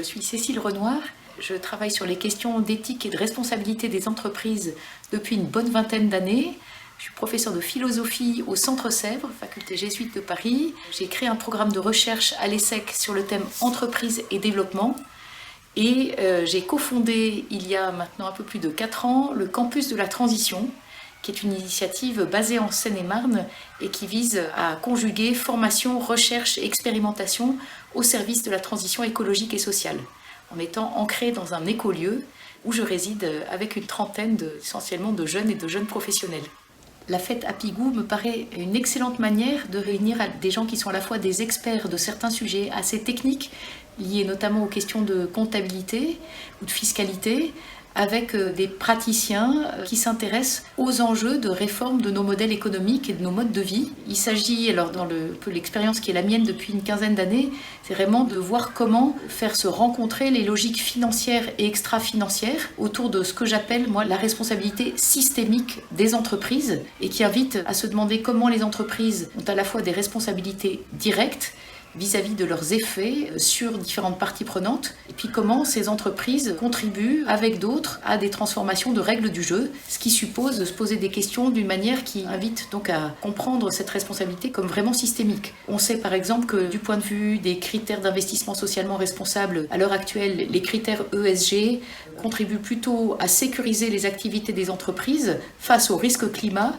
suis Cécile Renoir. Je travaille sur les questions d'éthique et de responsabilité des entreprises depuis une bonne vingtaine d'années. Je suis professeure de philosophie au Centre Sèvres, faculté jésuite de Paris. J'ai créé un programme de recherche à l'ESSEC sur le thème entreprise et développement. Et j'ai cofondé, il y a maintenant un peu plus de 4 ans, le Campus de la Transition, qui est une initiative basée en Seine-et-Marne et qui vise à conjuguer formation, recherche et expérimentation au service de la transition écologique et sociale, en étant ancré dans un écolieu où je réside avec une trentaine essentiellement de jeunes et de jeunes professionnels. La fête à Pigou me paraît une excellente manière de réunir des gens qui sont à la fois des experts de certains sujets assez techniques, liés notamment aux questions de comptabilité ou de fiscalité, avec des praticiens qui s'intéressent aux enjeux de réforme de nos modèles économiques et de nos modes de vie. Il s'agit, alors dans l'expérience qui est la mienne depuis une quinzaine d'années, c'est vraiment de voir comment faire se rencontrer les logiques financières et extra-financières autour de ce que j'appelle, moi, la responsabilité systémique des entreprises et qui invite à se demander comment les entreprises ont à la fois des responsabilités directes vis-à-vis de leurs effets sur différentes parties prenantes, et puis comment ces entreprises contribuent avec d'autres à des transformations de règles du jeu, ce qui suppose de se poser des questions d'une manière qui invite donc à comprendre cette responsabilité comme vraiment systémique. On sait par exemple que du point de vue des critères d'investissement socialement responsable, à l'heure actuelle, les critères ESG contribuent plutôt à sécuriser les activités des entreprises face au risque climat,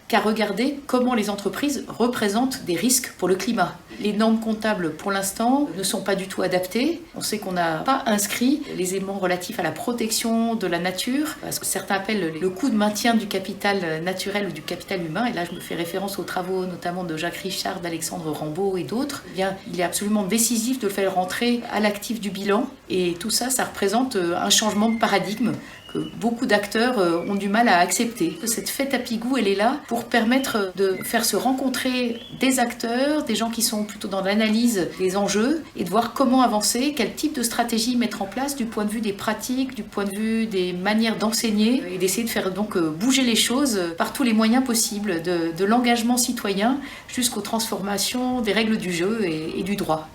qu'à regarder comment les entreprises représentent des risques pour le climat. Les normes comptables, pour l'instant, ne sont pas du tout adaptées. On sait qu'on n'a pas inscrit les éléments relatifs à la protection de la nature, ce que certains appellent le coût de maintien du capital naturel ou du capital humain. Et là, je me fais référence aux travaux notamment de Jacques Richard, d'Alexandre Rambaud et d'autres. Eh bien, il est absolument décisif de le faire rentrer à l'actif du bilan. Et tout ça, ça représente un changement de paradigme que beaucoup d'acteurs ont du mal à accepter. Cette fête à Pigou, elle est là pour permettre de faire se rencontrer des acteurs, des gens qui sont plutôt dans l'analyse des enjeux et de voir comment avancer, quel type de stratégie mettre en place du point de vue des pratiques, du point de vue des manières d'enseigner et d'essayer de faire donc bouger les choses par tous les moyens possibles, de l'engagement citoyen jusqu'aux transformations des règles du jeu et du droit.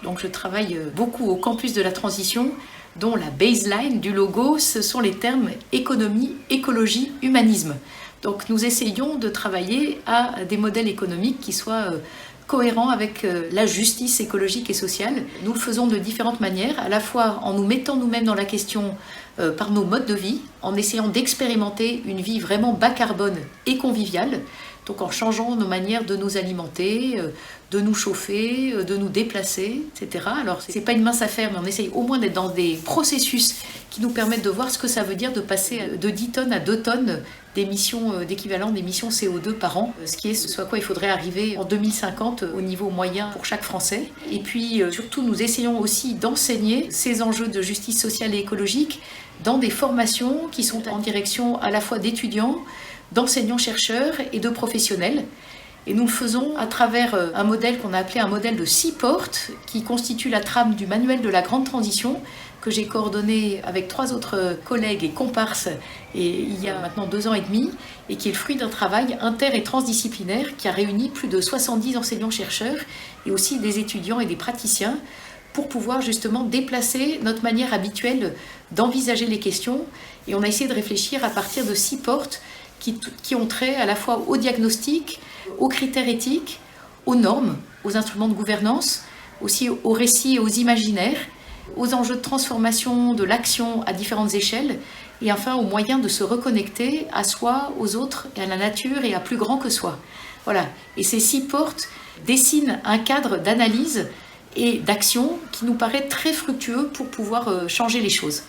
Donc je travaille beaucoup au campus de la transition, dont la baseline du logo, ce sont les termes économie, écologie, humanisme. Donc nous essayons de travailler à des modèles économiques qui soient cohérents avec la justice écologique et sociale. Nous le faisons de différentes manières, à la fois en nous mettant nous-mêmes dans la question par nos modes de vie, en essayant d'expérimenter une vie vraiment bas carbone et conviviale, donc en changeant nos manières de nous alimenter, de nous chauffer, de nous déplacer, etc. Alors c'est pas une mince affaire, mais on essaye au moins d'être dans des processus qui nous permettent de voir ce que ça veut dire de passer de 10 tonnes à 2 tonnes d'équivalent d'émissions CO2 par an, ce à quoi il faudrait arriver en 2050 au niveau moyen pour chaque Français. Et puis surtout, nous essayons aussi d'enseigner ces enjeux de justice sociale et écologique dans des formations qui sont en direction à la fois d'étudiants, d'enseignants-chercheurs et de professionnels. Et nous le faisons à travers un modèle qu'on a appelé un modèle de 6 portes qui constitue la trame du manuel de la grande transition que j'ai coordonné avec 3 autres collègues et comparses il y a maintenant 2 ans et demi et qui est le fruit d'un travail inter- et transdisciplinaire qui a réuni plus de 70 enseignants-chercheurs et aussi des étudiants et des praticiens pour pouvoir justement déplacer notre manière habituelle d'envisager les questions. Et on a essayé de réfléchir à partir de 6 portes qui ont trait à la fois au diagnostic, aux critères éthiques, aux normes, aux instruments de gouvernance, aussi aux récits et aux imaginaires, aux enjeux de transformation de l'action à différentes échelles, et enfin aux moyens de se reconnecter à soi, aux autres, et à la nature et à plus grand que soi. Voilà. Et ces 6 portes dessinent un cadre d'analyse et d'action qui nous paraît très fructueux pour pouvoir changer les choses.